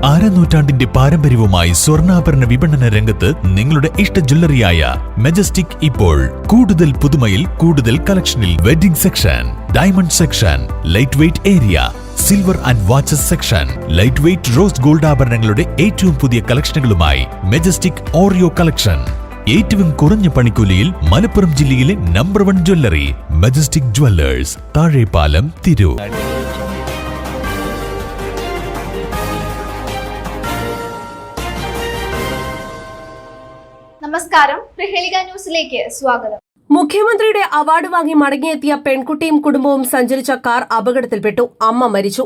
അരനൂറ്റാണ്ടിന്റെ പാരമ്പര്യവുമായി സ്വർണ്ണാഭരണ വിപണന രംഗത്ത് നിങ്ങളുടെ ഇഷ്ട ജ്വല്ലറിയായ മെജസ്റ്റിക് ഇപ്പോൾ കൂടുതൽ പുതുമയിൽ കൂടുതൽ കളക്ഷനിൽ wedding section, diamond section, lightweight area, silver and watches section, lightweight rose gold ആഭരണങ്ങളുടെ ഏറ്റവും പുതിയ കളക്ഷനുകളുമായി മെജസ്റ്റിക് ഓറിയോ കളക്ഷൻ. ഏറ്റവും കുറഞ്ഞ പണിക്കൂലിയിൽ മലപ്പുറം ജില്ലയിലെ number 1 jewellery majestic Jewellers, Thazhepalam, Tirur. നമസ്കാരം, പ്രഹേളിക ന്യൂസിലേക്ക് സ്വാഗതം. മുഖ്യമന്ത്രിയുടെ അവാർഡ് വാങ്ങി മടങ്ങിയെത്തിയ പെൺകുട്ടിയും കുടുംബവും സഞ്ചരിച്ച കാർ അപകടത്തിൽപ്പെട്ടു. അമ്മ മരിച്ചു.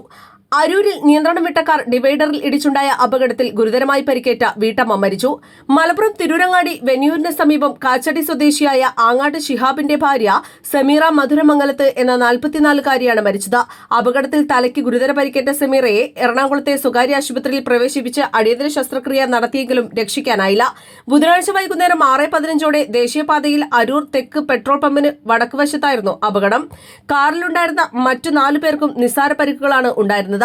അരൂരിൽ നിയന്ത്രണം വിട്ട കാർ ഡിവൈഡറിൽ ഇടിച്ചുണ്ടായ അപകടത്തിൽ ഗുരുതരമായി പരിക്കേറ്റ വീട്ടമ്മ മരിച്ചു. മലപ്പുറം തിരൂരങ്ങാടി വെന്നിയൂരിന് സമീപം കാച്ചടി സ്വദേശിയായ ആങ്ങാട്ട് ശിഹാബിന്റെ ഭാര്യ സമീറ മധുരമംഗലത്ത് എന്ന 44-കാരിയാണ് മരിച്ചത്. അപകടത്തിൽ തലയ്ക്ക് ഗുരുതര പരിക്കേറ്റ സമീറയെ എറണാകുളത്തെ സ്വകാര്യ ആശുപത്രിയിൽ പ്രവേശിപ്പിച്ച് അടിയന്തര ശസ്ത്രക്രിയ നടത്തിയെങ്കിലും രക്ഷിക്കാനായില്ല. ബുധനാഴ്ച വൈകുന്നേരം 6:15 ദേശീയപാതയിൽ അരൂർ തെക്ക് പെട്രോൾ പമ്പിന് വടക്കുവശത്തായിരുന്നു അപകടം. കാറിലുണ്ടായിരുന്ന മറ്റു 4 പേർക്കും നിസ്സാര പരിക്കുകളാണ് ഉണ്ടായിരുന്നത്.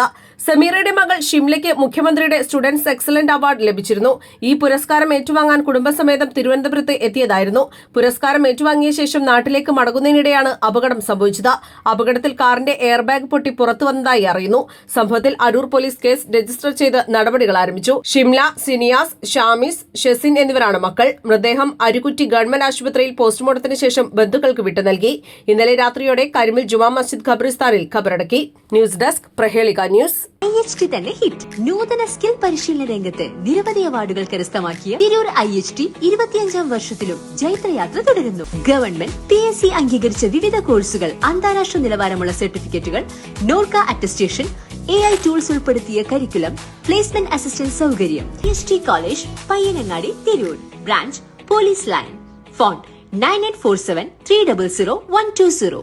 സമീറയുടെ മകൾ ഷിംലയ്ക്ക് മുഖ്യമന്ത്രിയുടെ സ്റ്റുഡൻസ് എക്സലന്റ് അവാർഡ് ലഭിച്ചിരുന്നു. ഈ പുരസ്കാരം ഏറ്റുവാങ്ങാൻ കുടുംബസമേതം തിരുവനന്തപുരത്ത് എത്തിയതായിരുന്നു. പുരസ്കാരം ഏറ്റുവാങ്ങിയ ശേഷം നാട്ടിലേക്ക് മടങ്ങുന്നതിനിടെയാണ് അപകടം സംഭവിച്ചത്. അപകടത്തിൽ കാറിന്റെ എയർ ബാഗ് പൊട്ടി പുറത്തു വന്നതായി അറിയുന്നു. സംഭവത്തിൽ അരൂർ പോലീസ് കേസ് രജിസ്റ്റർ ചെയ്ത് നടപടികൾ ആരംഭിച്ചു. ഷിംല, സിനിയാസ്, ഷാമിസ്, ഷെസിൻ എന്നിവരാണ് മക്കൾ. മൃതദേഹം അരുക്കുറ്റി ഗവൺമെന്റ് ആശുപത്രിയിൽ പോസ്റ്റ്മോർട്ടത്തിന് ശേഷം ബന്ധുക്കൾക്ക് വിട്ടു നൽകി. ഇന്നലെ രാത്രിയോടെ കരിമിൽ ജുമാ മസ്ജിദ് ഖബറിസ്ഥാനിൽ ഖബറടക്കി. News desk, Prahelika news. IHT തന്നെ ഹിറ്റ്. നൂതന സ്കിൽ പരിശീലന രംഗത്ത് നിരവധി അവാർഡുകൾ കരസ്ഥമാക്കിയ തിരൂർ IHT 25ാം വർഷത്തിലും ജൈത്രയാത്ര തുടരുന്നു. ഗവൺമെന്റ് PSC അംഗീകരിച്ച വിവിധ കോഴ്സുകൾ, അന്താരാഷ്ട്ര നിലവാരമുള്ള സർട്ടിഫിക്കറ്റുകൾ, നോർക്ക അറ്റസ്റ്റേഷൻ, AI ടൂൾസ് ഉൾപ്പെടുത്തിയ കരിക്കുലം, പ്ലേസ്മെന്റ് അസിസ്റ്റന്റ് സൗകര്യം. IHT college, Payyanangadi, Tirur. Branch police line. Phone 9847 300 120.